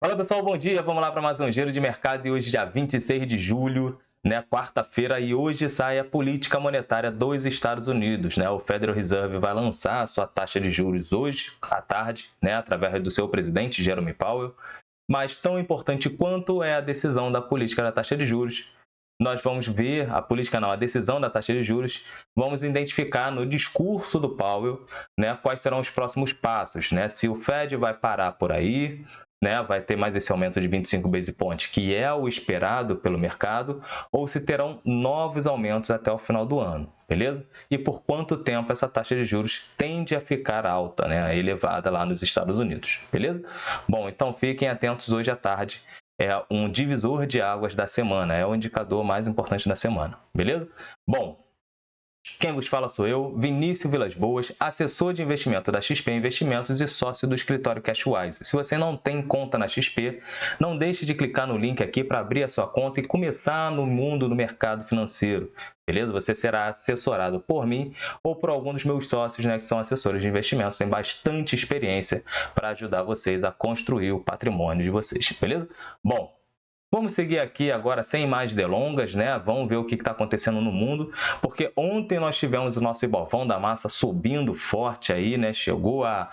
Fala pessoal, bom dia. Vamos lá para mais um giro de mercado e hoje, dia 26 de julho, né, quarta-feira, e hoje sai a política monetária dos Estados Unidos, né? O Federal Reserve vai lançar a sua taxa de juros hoje à tarde, né, através do seu presidente, Jerome Powell. Mas tão importante quanto é a decisão da política da taxa de juros, nós vamos ver a decisão da taxa de juros, vamos identificar no discurso do Powell, né, quais serão os próximos passos, né? Se o Fed vai parar por aí, né, vai ter mais esse aumento de 25 base points, que é o esperado pelo mercado, ou se terão novos aumentos até o final do ano, beleza? E por quanto tempo essa taxa de juros tende a ficar alta, né, elevada lá nos Estados Unidos, beleza? Bom, então fiquem atentos hoje à tarde, é um divisor de águas da semana, é o indicador mais importante da semana, beleza? Bom, quem vos fala sou eu, Vinícius Vilas Boas, assessor de investimento da XP Investimentos e sócio do escritório Cashwise. Se você não tem conta na XP, não deixe de clicar no link aqui para abrir a sua conta e começar no mundo do mercado financeiro. Beleza? Você será assessorado por mim ou por algum dos meus sócios, né, que são assessores de investimentos, têm bastante experiência para ajudar vocês a construir o patrimônio de vocês. Beleza? Bom, vamos seguir aqui agora sem mais delongas, né? Vamos ver o que está acontecendo no mundo, porque ontem nós tivemos o nosso Ibovão da Massa subindo forte aí, né? Chegou a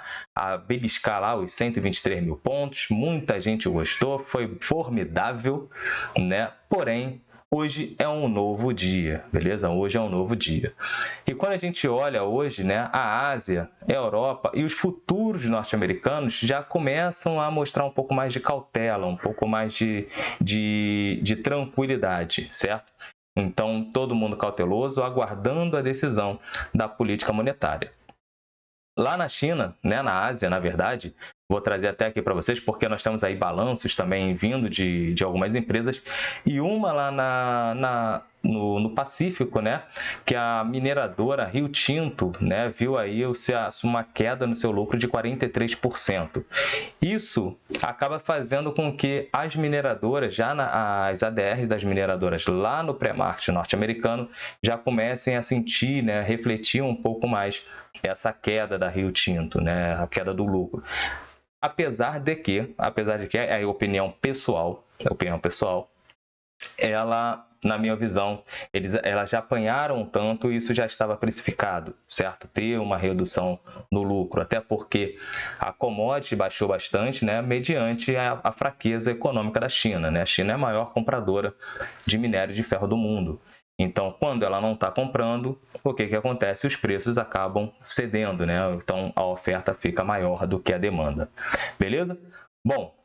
beliscar lá os 123 mil pontos, muita gente gostou, foi formidável, né? Porém, hoje é um novo dia, beleza? Hoje é um novo dia. E quando a gente olha hoje, né, a Ásia, a Europa e os futuros norte-americanos já começam a mostrar um pouco mais de cautela, um pouco mais de tranquilidade, certo? Então, todo mundo cauteloso, aguardando a decisão da política monetária. Lá na China, né, na Ásia, na verdade, vou trazer até aqui para vocês, porque nós temos aí balanços também vindo de algumas empresas, e uma lá no Pacífico, né, que a mineradora Rio Tinto, né, viu aí uma queda no seu lucro de 43%. Isso acaba fazendo com que as mineradoras, as ADRs das mineradoras lá no pré-market norte-americano, já comecem a sentir, né, refletir um pouco mais essa queda da Rio Tinto, né, a queda do lucro. Apesar de que é a opinião pessoal, ela, na minha visão, elas já apanharam tanto e isso já estava precificado, certo? Ter uma redução no lucro, até porque a commodity baixou bastante, né, mediante a fraqueza econômica da China, né? A China é a maior compradora de minério de ferro do mundo. Então, quando ela não está comprando, o que acontece? Os preços acabam cedendo, né? Então, a oferta fica maior do que a demanda. Beleza? Bom,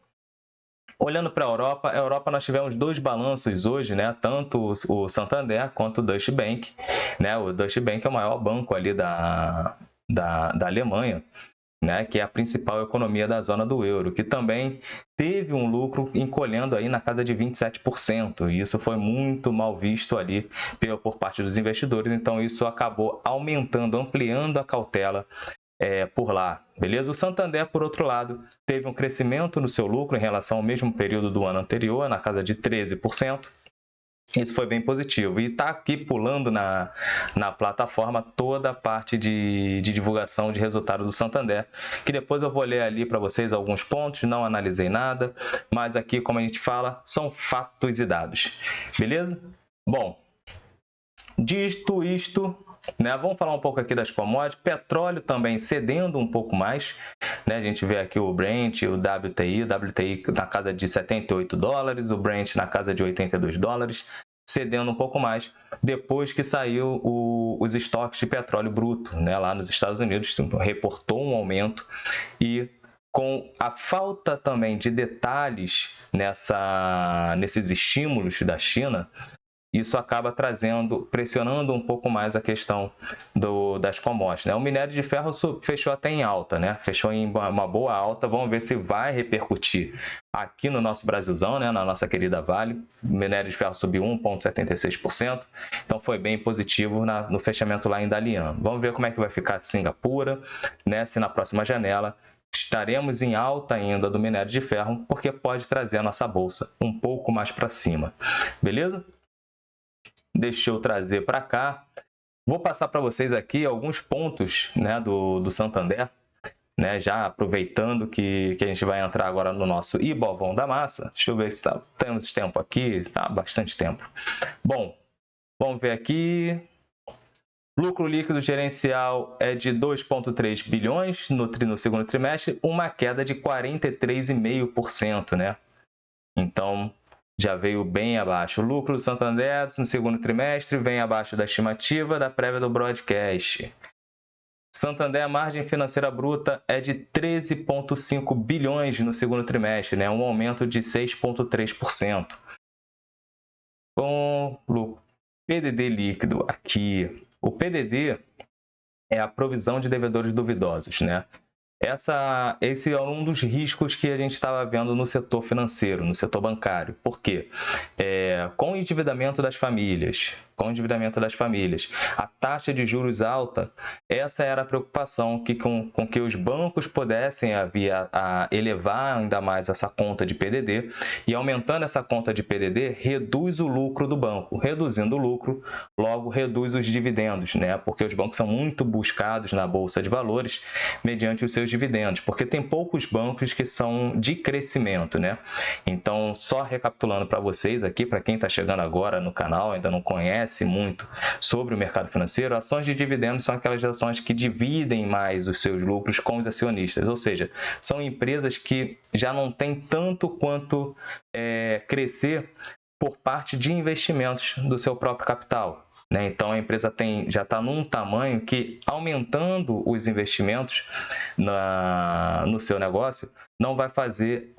olhando para a Europa nós tivemos dois balanços hoje, né? Tanto o Santander quanto o Deutsche Bank, né? O Deutsche Bank é o maior banco ali da Alemanha, né, que é a principal economia da zona do euro, que também teve um lucro encolhendo aí na casa de 27%, e isso foi muito mal visto ali por parte dos investidores, então isso acabou aumentando, ampliando a cautela por lá, beleza? O Santander, por outro lado, teve um crescimento no seu lucro em relação ao mesmo período do ano anterior, na casa de 13%. Isso foi bem positivo. E está aqui pulando na plataforma toda a parte de divulgação de resultado do Santander, que depois eu vou ler ali para vocês alguns pontos, não analisei nada, mas aqui, como a gente fala, são fatos e dados. Beleza? Bom, dito isto, né, vamos falar um pouco aqui das commodities. Petróleo também cedendo um pouco mais, né? A gente vê aqui o Brent, o WTI na casa de $78, o Brent na casa de $82, cedendo um pouco mais, depois que saiu os estoques de petróleo bruto, né, lá nos Estados Unidos, reportou um aumento e com a falta também de detalhes nesses estímulos da China, isso acaba pressionando um pouco mais a questão das commodities, né? O minério de ferro fechou até em alta, né? Fechou em uma boa alta. Vamos ver se vai repercutir aqui no nosso Brasilzão, né? Na nossa querida Vale. O minério de ferro subiu 1,76%, então foi bem positivo no fechamento lá em Dalian. Vamos ver como é que vai ficar Singapura, né? Se na próxima janela estaremos em alta ainda do minério de ferro, porque pode trazer a nossa bolsa um pouco mais para cima. Beleza? Deixa eu trazer para cá. Vou passar para vocês aqui alguns pontos, né, do Santander, né, já aproveitando que a gente vai entrar agora no nosso Ibovão da Massa. Deixa eu ver se temos tempo aqui, tá bastante tempo. Bom, vamos ver aqui. Lucro líquido gerencial é de 2,3 bilhões no segundo trimestre, uma queda de 43,5%, né? Então, já veio bem abaixo. O lucro do Santander no segundo trimestre vem abaixo da estimativa da prévia do broadcast. Santander, a margem financeira bruta é de 13,5 bilhões no segundo trimestre, né? Um aumento de 6,3%. Com o PDD líquido aqui. O PDD é a provisão de devedores duvidosos, né? Esse é um dos riscos que a gente estava vendo no setor financeiro, no setor bancário. Por quê? Com o endividamento das famílias, a taxa de juros alta, essa era a preocupação, com que os bancos pudessem elevar ainda mais essa conta de PDD, e aumentando essa conta de PDD, reduz o lucro do banco. Reduzindo o lucro, logo reduz os dividendos, né? Porque os bancos são muito buscados na Bolsa de Valores mediante os seus dividendos, porque tem poucos bancos que são de crescimento, né? Então, só recapitulando para vocês aqui, para quem está chegando agora no canal, ainda não conhece muito sobre o mercado financeiro, ações de dividendos são aquelas ações que dividem mais os seus lucros com os acionistas, ou seja, são empresas que já não têm tanto quanto crescer por parte de investimentos do seu próprio capital. Então, a empresa já está num tamanho que, aumentando os investimentos no seu negócio, não vai fazer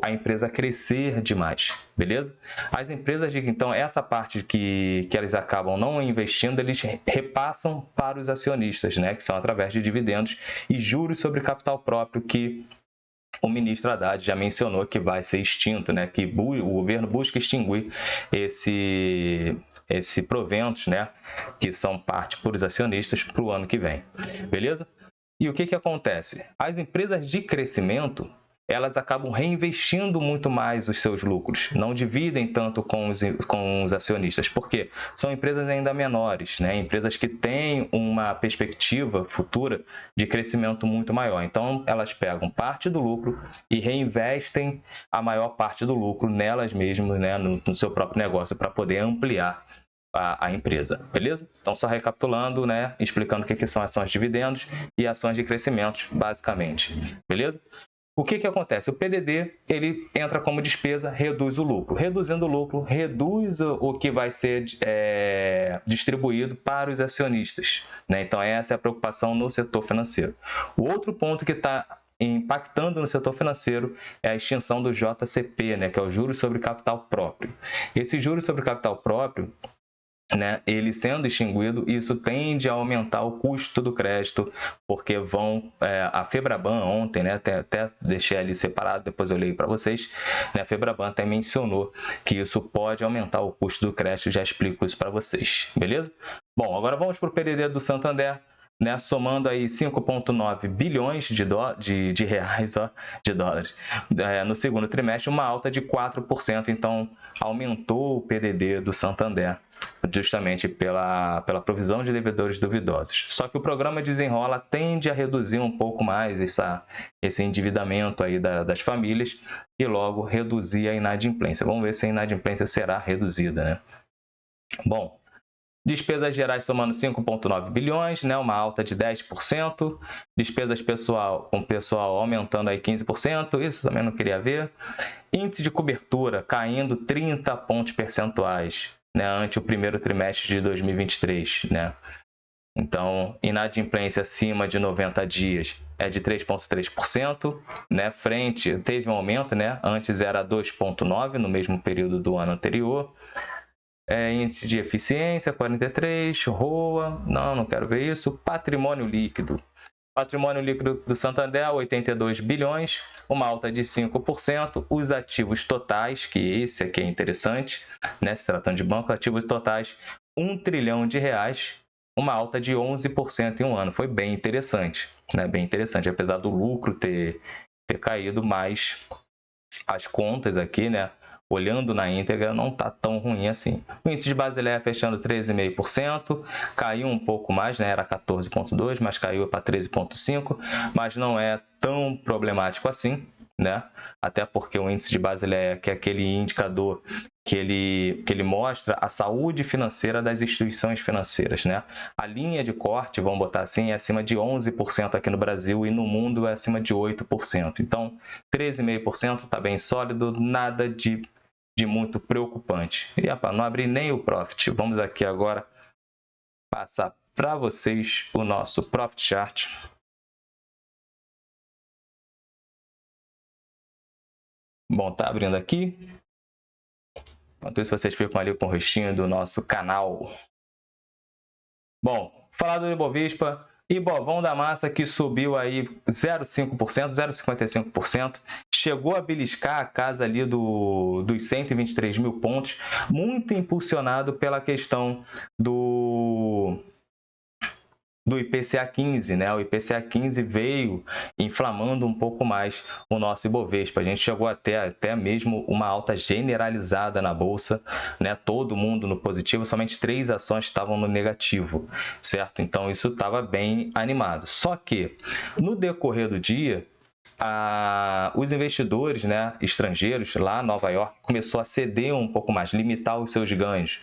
a empresa crescer demais, beleza? As empresas, então, essa parte que eles acabam não investindo, eles repassam para os acionistas, né? Que são através de dividendos e juros sobre capital próprio, que o ministro Haddad já mencionou que vai ser extinto, né? Que o governo busca extinguir esse proventos, né? Que são parte por os acionistas para o ano que vem, beleza? E o que acontece? As empresas de crescimento, elas acabam reinvestindo muito mais os seus lucros, não dividem tanto com os acionistas, porque são empresas ainda menores, né? Empresas que têm uma perspectiva futura de crescimento muito maior. Então, elas pegam parte do lucro e reinvestem a maior parte do lucro nelas mesmas, né? No seu próprio negócio, para poder ampliar a empresa, beleza? Então, só recapitulando, né? Explicando o que são ações de dividendos e ações de crescimento, basicamente, beleza? O que acontece? O PDD, ele entra como despesa, reduz o lucro. Reduzindo o lucro, reduz o que vai ser distribuído para os acionistas, né? Então, essa é a preocupação no setor financeiro. O outro ponto que está impactando no setor financeiro é a extinção do JCP, né? Que é o juros sobre capital próprio. Esse juros sobre capital próprio, né, ele sendo extinguido, isso tende a aumentar o custo do crédito, porque a Febraban ontem, né, até deixei ali separado, depois eu leio para vocês, né, a Febraban até mencionou que isso pode aumentar o custo do crédito, já explico isso para vocês, beleza? Bom, agora vamos para o PDD do Santander, né, somando aí 5,9 bilhões de dólares no segundo trimestre, uma alta de 4%, então aumentou o PDD do Santander, justamente pela provisão de devedores duvidosos. Só que o programa Desenrola tende a reduzir um pouco mais esse endividamento aí das famílias e logo reduzir a inadimplência. Vamos ver se a inadimplência será reduzida, né? Bom, despesas gerais somando 5,9 bilhões, né? Uma alta de 10%. Despesas com pessoal aumentando aí 15%, isso também não queria ver. Índice de cobertura caindo 30 pontos percentuais, né? Ante o primeiro trimestre de 2023, né? Então, inadimplência acima de 90 dias é de 3,3%, né? Teve um aumento, né? Antes era 2,9% no mesmo período do ano anterior. Índice de eficiência, 43, ROA, não quero ver isso. Patrimônio líquido do Santander, 82 bilhões, uma alta de 5%. Os ativos totais, que esse aqui é interessante, né? Se tratando de banco, ativos totais, R$ 1 trilhão, uma alta de 11% em um ano. Foi bem interessante, né? Bem interessante, apesar do lucro ter caído, mas as contas aqui, né? olhando na íntegra, não está tão ruim assim. O índice de Basileia fechando 13,5%, caiu um pouco mais, né? Era 14,2%, mas caiu para 13,5%, mas não é tão problemático assim, né? Até porque o índice de Basileia, que é aquele indicador que ele mostra a saúde financeira das instituições financeiras, né? A linha de corte, vamos botar assim, é acima de 11% aqui no Brasil e no mundo é acima de 8%. Então, 13,5% está bem sólido, nada de muito preocupante. E não abri nem o Profit. Vamos aqui agora passar para vocês o nosso Profit Chart. Bom, tá abrindo aqui. Enquanto isso, vocês ficam ali com o rostinho do nosso canal. Bom, falar do Ibovespa, Ibovão da Massa que subiu aí 0,5%, 0,55%, chegou a beliscar a casa ali dos 123 mil pontos, muito impulsionado pela questão do IPCA 15, né? O IPCA 15 veio inflamando um pouco mais o nosso Ibovespa. A gente chegou até mesmo uma alta generalizada na bolsa, né? Todo mundo no positivo, somente 3 ações estavam no negativo, certo? Então isso estava bem animado. Só que no decorrer do dia, os investidores, né, estrangeiros lá em Nova York começou a ceder um pouco mais, limitar os seus ganhos,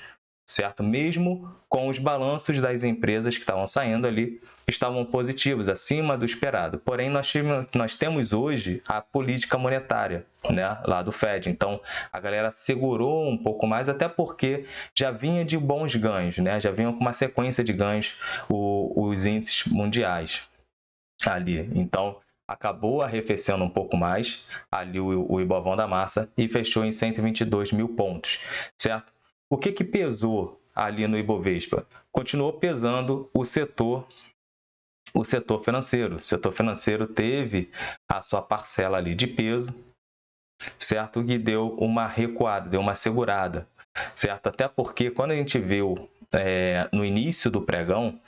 certo? Mesmo com os balanços das empresas que estavam saindo ali, estavam positivos, acima do esperado. Porém, nós temos hoje a política monetária, né, lá do Fed. Então, a galera segurou um pouco mais, até porque já vinha de bons ganhos, né? Já vinham com uma sequência de ganhos os índices mundiais ali. Então, acabou arrefecendo um pouco mais ali o Ibovão da Massa e fechou em 122 mil pontos, certo? O que pesou ali no Ibovespa? Continuou pesando o setor financeiro. O setor financeiro teve a sua parcela ali de peso, certo? E deu uma recuada, deu uma segurada, certo? Até porque quando a gente viu no início do pregão,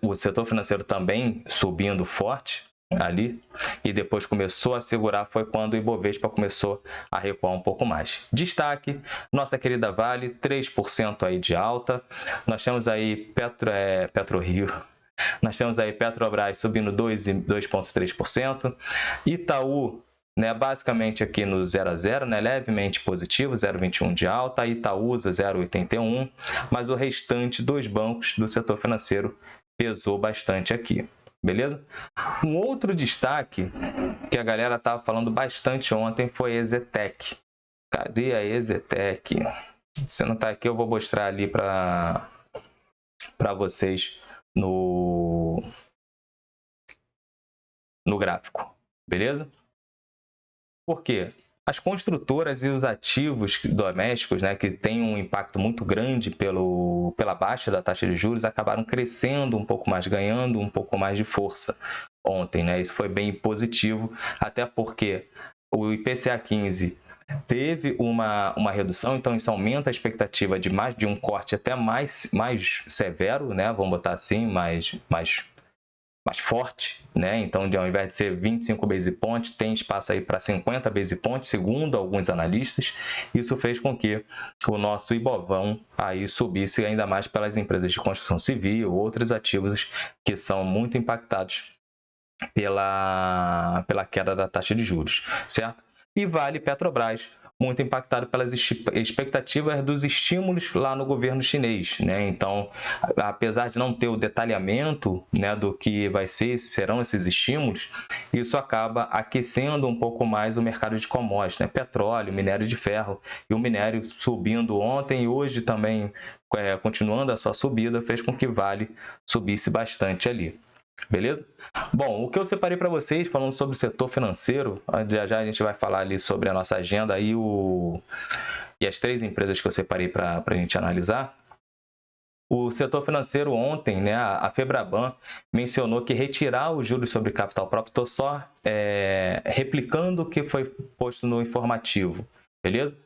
o setor financeiro também subindo forte ali, e depois começou a segurar, foi quando o Ibovespa começou a recuar um pouco mais. Destaque, nossa querida Vale, 3% aí de alta. Nós temos aí PetroRio, nós temos aí Petrobras subindo 2,3%. Itaú, né, basicamente aqui no 0 a 0, né, levemente positivo, 0,21 de alta. Itaúsa, 0,81, mas o restante dos bancos do setor financeiro pesou bastante aqui, beleza? Um outro destaque que a galera estava falando bastante ontem foi a EZTEC. Cadê a EZTEC? Se não está aqui, eu vou mostrar ali para vocês no gráfico, beleza? Por quê? As construtoras e os ativos domésticos, né, que têm um impacto muito grande pela baixa da taxa de juros, acabaram crescendo um pouco mais, ganhando um pouco mais de força ontem, né? Isso foi bem positivo, até porque o IPCA 15 teve uma redução, então isso aumenta a expectativa de um corte até mais severo, né? Vamos botar assim, mais forte, né? Então, ao invés de ser 25 base points, tem espaço aí para 50 base points, segundo alguns analistas. Isso fez com que o nosso Ibovão aí subisse ainda mais pelas empresas de construção civil, outros ativos que são muito impactados pela queda da taxa de juros, certo? E Vale Petrobras, muito impactado pelas expectativas dos estímulos lá no governo chinês, né? Então, apesar de não ter o detalhamento, né, do que serão esses estímulos, isso acaba aquecendo um pouco mais o mercado de commodities, né? Petróleo, minério de ferro, e o minério subindo ontem e hoje também, continuando a sua subida, fez com que Vale subisse bastante ali. Beleza? Bom, o que eu separei para vocês, falando sobre o setor financeiro, já a gente vai falar ali sobre a nossa agenda e as 3 empresas que eu separei para a gente analisar. O setor financeiro ontem, né, a Febraban mencionou que retirar os juros sobre capital próprio, estou só replicando o que foi posto no informativo, beleza?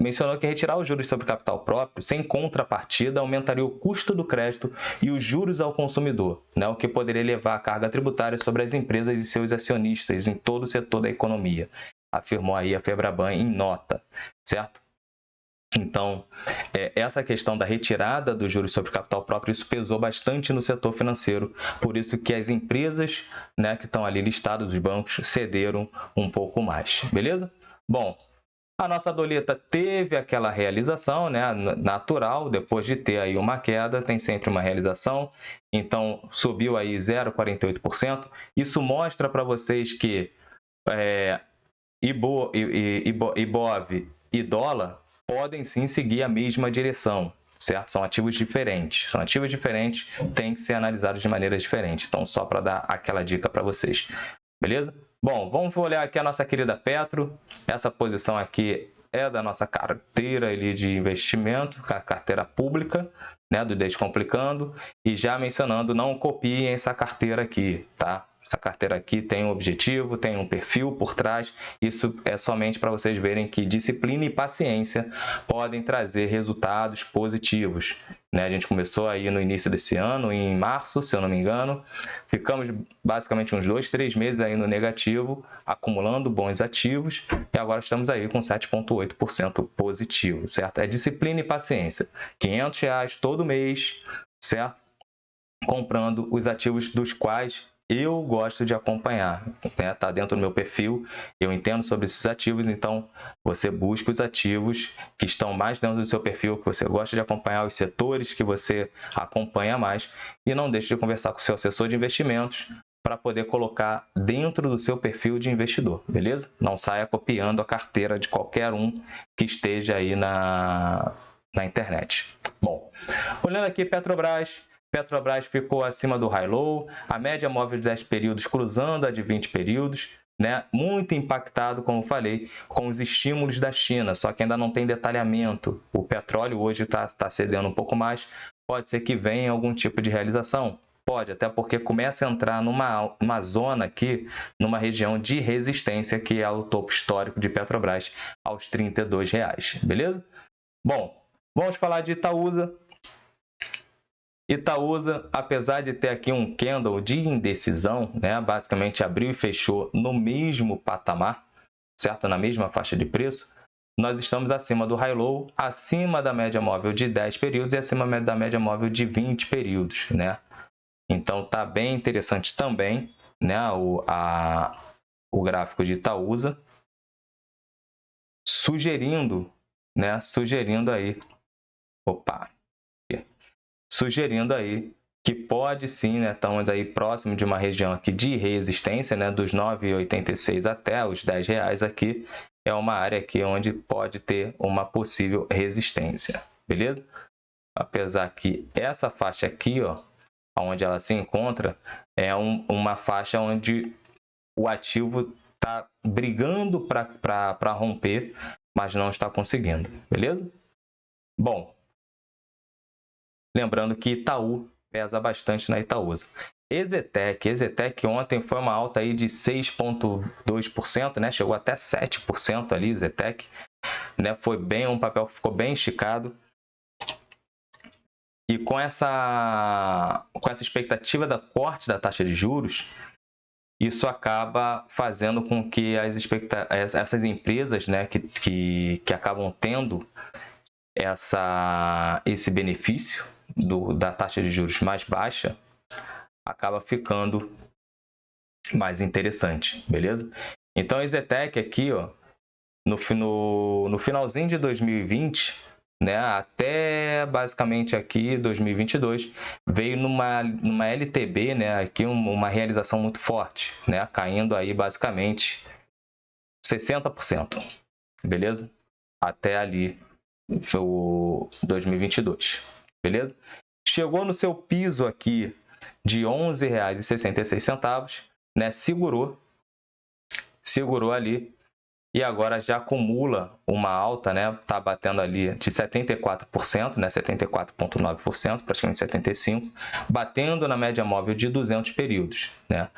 Mencionou que retirar os juros sobre capital próprio, sem contrapartida, aumentaria o custo do crédito e os juros ao consumidor, né, o que poderia elevar a carga tributária sobre as empresas e seus acionistas em todo o setor da economia. afirmou aí a Febraban em nota, certo? Então, essa questão da retirada dos juros sobre capital próprio, isso pesou bastante no setor financeiro, por isso que as empresas, né, que estão ali listadas, os bancos, cederam um pouco mais, beleza? Bom, a nossa doleta teve aquela realização, né, natural, depois de ter aí uma queda, tem sempre uma realização, então subiu aí 0,48%, isso mostra para vocês que IBOV e dólar podem sim seguir a mesma direção, certo? São ativos diferentes. São ativos diferentes, têm que ser analisados de maneiras diferentes. Então, só para dar aquela dica para vocês. Beleza? Bom, vamos olhar aqui a nossa querida Petro. Essa posição aqui é da nossa carteira ali de investimento, a carteira pública, né, do Descomplicando. E já mencionando, não copiem essa carteira aqui, tá? Essa carteira aqui tem um objetivo, tem um perfil por trás. Isso é somente para vocês verem que disciplina e paciência podem trazer resultados positivos, né? A gente começou aí no início desse ano, em março, se eu não me engano. Ficamos basicamente uns 2, 3 meses aí no negativo, acumulando bons ativos. E agora estamos aí com 7,8% positivo, certo? É disciplina e paciência. R$500 todo mês, certo? Comprando os ativos dos quais eu gosto de acompanhar, né? Tá dentro do meu perfil, eu entendo sobre esses ativos, então você busca os ativos que estão mais dentro do seu perfil, que você gosta de acompanhar, os setores que você acompanha mais, e não deixe de conversar com o seu assessor de investimentos para poder colocar dentro do seu perfil de investidor, beleza? Não saia copiando a carteira de qualquer um que esteja aí na internet. Bom, olhando aqui Petrobras ficou acima do high-low, a média móvel de 10 períodos cruzando a de 20 períodos, né? Muito impactado, como falei, com os estímulos da China, só que ainda não tem detalhamento. O petróleo hoje está cedendo um pouco mais, pode ser que venha algum tipo de realização. Pode, até porque começa a entrar numa zona aqui, numa região de resistência, que é o topo histórico de Petrobras, aos R$32, beleza? Bom, vamos falar de Itaúsa. Itaúsa, apesar de ter aqui um candle de indecisão, né, basicamente abriu e fechou no mesmo patamar, certo? Na mesma faixa de preço, nós estamos acima do high-low, acima da média móvel de 10 períodos e acima da média móvel de 20 períodos, né? Então, tá bem interessante também, né, o gráfico de Itaúsa, sugerindo aí que pode sim, né, estamos aí próximo de uma região aqui de resistência, né, dos 9,86 até os R$10 aqui, é uma área aqui onde pode ter uma possível resistência, beleza? Apesar que essa faixa aqui, ó, onde ela se encontra, é uma faixa onde o ativo está brigando para romper, mas não está conseguindo, beleza? Bom, lembrando que Itaú pesa bastante na Itaúsa. Exetec ontem foi uma alta aí de 6,2%, né? Chegou até 7% ali, Exetec, né? Foi bem, um papel que ficou bem esticado. E com essa expectativa da corte da taxa de juros, isso acaba fazendo com que essas empresas, né, que acabam tendo esse benefício da taxa de juros mais baixa, acaba ficando mais interessante, beleza? Então, a Exetec aqui, ó, no finalzinho de 2020, né, até basicamente aqui 2022, veio numa LTB, né, aqui uma realização muito forte, né, caindo aí basicamente 60%, beleza? Até ali o 2022, beleza? Chegou no seu piso aqui de R$ 11,66, né? Segurou ali e agora já acumula uma alta, né? Tá batendo ali de 74%, né? 74,9%, praticamente 75%, batendo na média móvel de 200 períodos, né?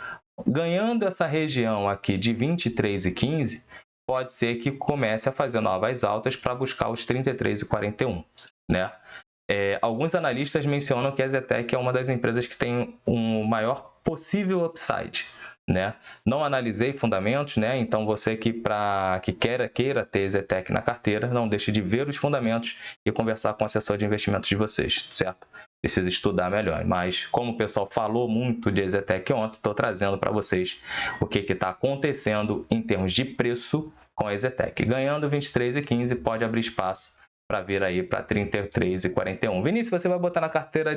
Ganhando essa região aqui de 23,15, pode ser que comece a fazer novas altas para buscar os 33,41, né? Alguns analistas mencionam que a Exetec é uma das empresas que tem um maior possível upside, né? Não analisei fundamentos, né? Então você que queira ter Zetec na carteira, não deixe de ver os fundamentos e conversar com o assessor de investimentos de vocês, certo? Precisa estudar melhor. Mas como o pessoal falou muito de Zetec ontem, estou trazendo para vocês o que está acontecendo em termos de preço com a Zetec. Ganhando 23,15, pode abrir espaço para vir aí para 33,41. Vinícius, você vai botar na carteira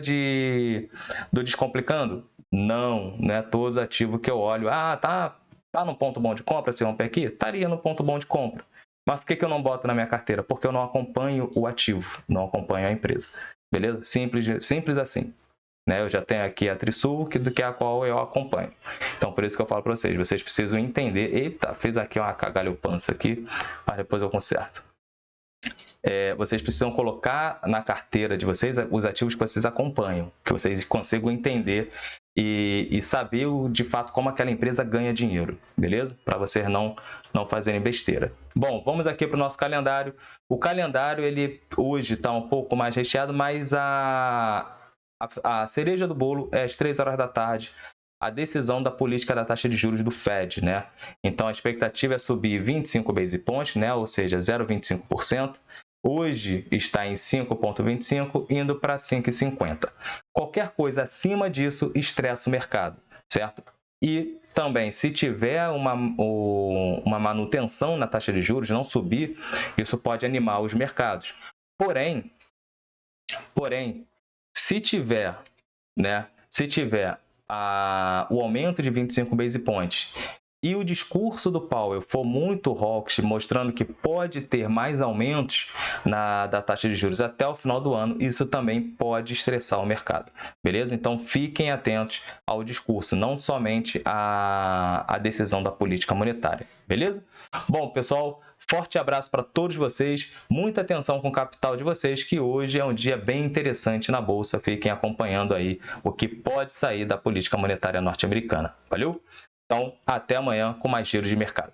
do Descomplicando? Não, não é todo ativo que eu olho. Ah, tá no ponto bom de compra se romper aqui? Estaria no ponto bom de compra. Mas por que eu não boto na minha carteira? Porque eu não acompanho o ativo, não acompanho a empresa. Beleza? Simples assim. Né? Eu já tenho aqui a Trisul, que é a qual eu acompanho. Então, por isso que eu falo para vocês precisam entender. Eita, fiz aqui uma cagalhopança aqui, mas depois eu conserto. Vocês precisam colocar na carteira de vocês os ativos que vocês acompanham, que vocês consigam entender e saber de fato como aquela empresa ganha dinheiro, beleza? Para vocês não fazerem besteira. Bom, vamos aqui para o nosso calendário. O calendário, ele hoje está um pouco mais recheado, mas a cereja do bolo é às 3 horas da tarde, a decisão da política da taxa de juros do Fed, né? Então, a expectativa é subir 25 base points, né? Ou seja, 0,25%. Hoje está em 5,25, indo para 5,50. Qualquer coisa acima disso estressa o mercado, certo? E também, se tiver uma manutenção na taxa de juros, não subir, isso pode animar os mercados. Porém, se tiver o aumento de 25 base points e o discurso do Powell for muito hawkish, mostrando que pode ter mais aumentos da taxa de juros até o final do ano, isso também pode estressar o mercado, beleza? Então, fiquem atentos ao discurso, não somente à decisão da política monetária, beleza? Bom, pessoal, forte abraço para todos vocês, muita atenção com o capital de vocês, que hoje é um dia bem interessante na Bolsa. Fiquem acompanhando aí o que pode sair da política monetária norte-americana. Valeu? Então, até amanhã com mais giro de mercado.